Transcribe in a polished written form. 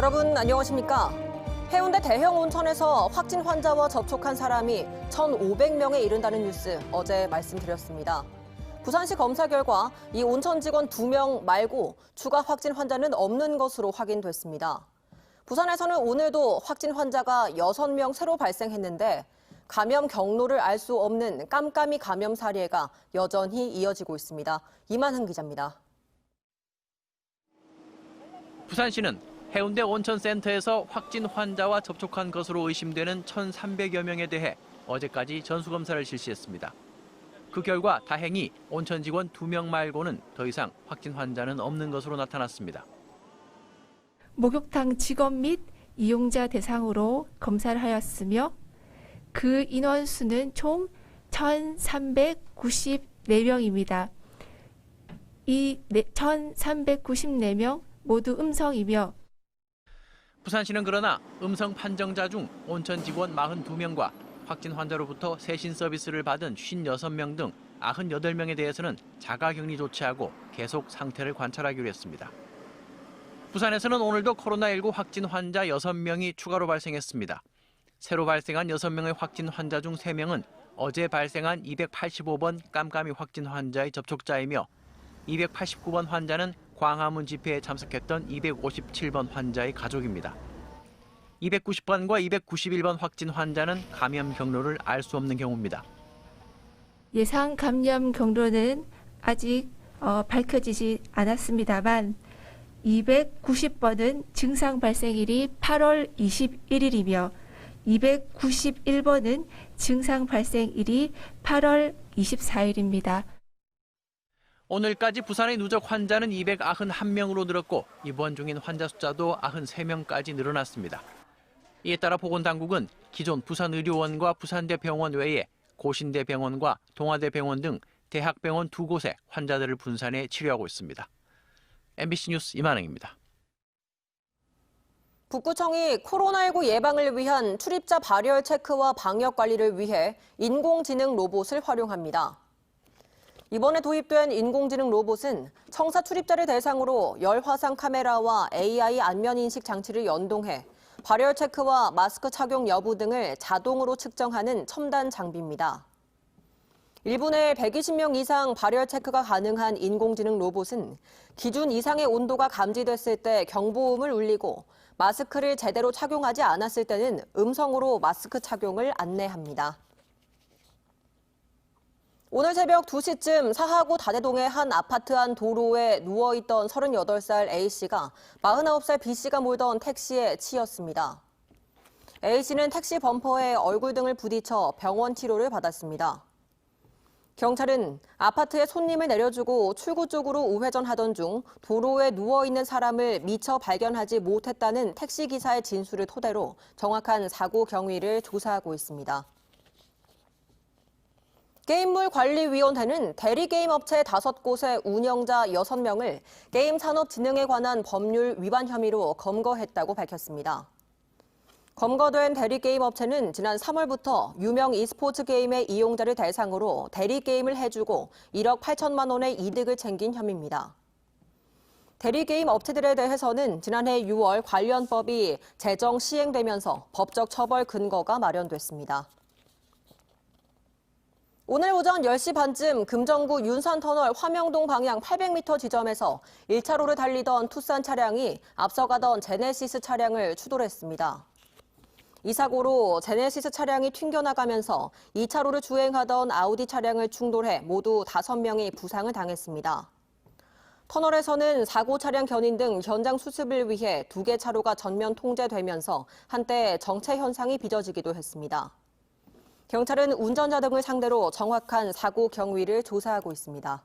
여러분 안녕하십니까? 해운대 대형 온천에서 확진 환자와 접촉한 사람이 1,500명에 이른다는 뉴스 어제 말씀드렸습니다. 부산시 검사 결과 이 온천 직원 2명 말고 추가 확진 환자는 없는 것으로 확인됐습니다. 부산에서는 오늘도 확진 환자가 6명 새로 발생했는데 감염 경로를 알 수 없는 깜깜이 감염 사례가 여전히 이어지고 있습니다. 이만흥 기자입니다. 부산시는 해운대 온천센터에서 확진 환자와 접촉한 것으로 의심되는 1,300여 명에 대해 어제까지 전수검사를 실시했습니다. 그 결과 다행히 온천 직원 2명 말고는 더 이상 확진 환자는 없는 것으로 나타났습니다. 목욕탕 직원 및 이용자 대상으로 검사를 하였으며 그 인원수는 총 1,394명입니다. 이 1,394명 모두 음성이며 부산시는 그러나 음성 판정자 중 온천 직원 42명과 확진 환자로부터 세신 서비스를 받은 56명 등 98명에 대해서는 자가격리 조치하고 계속 상태를 관찰하기로 했습니다. 부산에서는 오늘도 코로나19 확진 환자 6명이 추가로 발생했습니다. 새로 발생한 6명의 확진 환자 중 3명은 어제 발생한 285번 깜깜이 확진 환자의 접촉자이며 289번 환자는 광화문 집회에 참석했던 257번 환자의 가족입니다. 290번과 291번 확진 환자는 감염 경로를 알 수 없는 경우입니다. 예상 감염 경로는 아직 밝혀지지 않았습니다만 290번은 증상 발생일이 8월 21일이며 291번은 증상 발생일이 8월 24일입니다. 오늘까지 부산의 누적 환자는 291명으로 늘었고 입원 중인 환자 숫자도 93명까지 늘어났습니다. 이에 따라 보건당국은 기존 부산의료원과 부산대병원 외에 고신대병원과 동아대병원 등 대학병원 2곳에 환자들을 분산해 치료하고 있습니다. MBC 뉴스 이만흥입니다. 북구청이 코로나19 예방을 위한 출입자 발열 체크와 방역 관리를 위해 인공지능 로봇을 활용합니다. 이번에 도입된 인공지능 로봇은 청사 출입자를 대상으로 열화상 카메라와 AI 안면 인식 장치를 연동해 발열 체크와 마스크 착용 여부 등을 자동으로 측정하는 첨단 장비입니다. 1분 내에 120명 이상 발열 체크가 가능한 인공지능 로봇은 기준 이상의 온도가 감지됐을 때 경보음을 울리고 마스크를 제대로 착용하지 않았을 때는 음성으로 마스크 착용을 안내합니다. 오늘 새벽 2시쯤 사하구 다대동의 한 아파트 안 도로에 누워있던 38살 A씨가 49살 B씨가 몰던 택시에 치였습니다. A씨는 택시 범퍼에 얼굴 등을 부딪혀 병원 치료를 받았습니다. 경찰은 아파트에 손님을 내려주고 출구 쪽으로 우회전하던 중 도로에 누워있는 사람을 미처 발견하지 못했다는 택시기사의 진술을 토대로 정확한 사고 경위를 조사하고 있습니다. 게임물관리위원회는 대리게임 업체 5곳의 운영자 6명을 게임산업진흥에 관한 법률 위반 혐의로 검거했다고 밝혔습니다. 검거된 대리게임 업체는 지난 3월부터 유명 e스포츠 게임의 이용자를 대상으로 대리게임을 해주고 1억 8천만 원의 이득을 챙긴 혐의입니다. 대리게임 업체들에 대해서는 지난해 6월 관련법이 제정 시행되면서 법적 처벌 근거가 마련됐습니다. 오늘 오전 10시 반쯤 금정구 윤산터널 화명동 방향 800m 지점에서 1차로를 달리던 투싼 차량이 앞서가던 제네시스 차량을 추돌했습니다. 이 사고로 제네시스 차량이 튕겨나가면서 2차로를 주행하던 아우디 차량을 충돌해 모두 5명이 부상을 당했습니다. 터널에서는 사고 차량 견인 등 현장 수습을 위해 2개 차로가 전면 통제되면서 한때 정체 현상이 빚어지기도 했습니다. 경찰은 운전자 등을 상대로 정확한 사고 경위를 조사하고 있습니다.